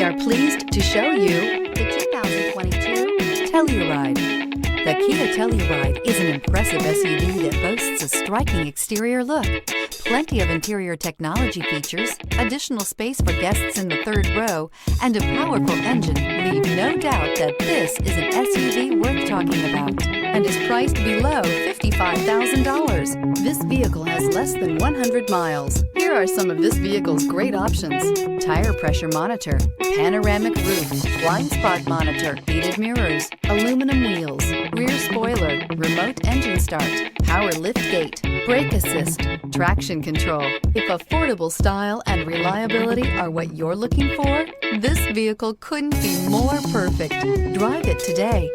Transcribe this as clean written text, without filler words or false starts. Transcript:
are pleased to show you the 2022 Telluride. The Kia Telluride is an impressive SUV that boasts a striking exterior look, plenty of interior technology features, additional space for guests in the third row, and a powerful engine leave no doubt that this is an SUV worth talking about and is priced below $55,000. This vehicle has less than 100 miles. Here are some of this vehicle's great options: tire pressure monitor, panoramic roof, blind spot monitor, heated mirrors, aluminum wheels, rear spoiler, remote engine start, power lift gate, brake assist, traction control. If affordable style and reliability are what you're looking for, this vehicle couldn't be more perfect. Drive it today.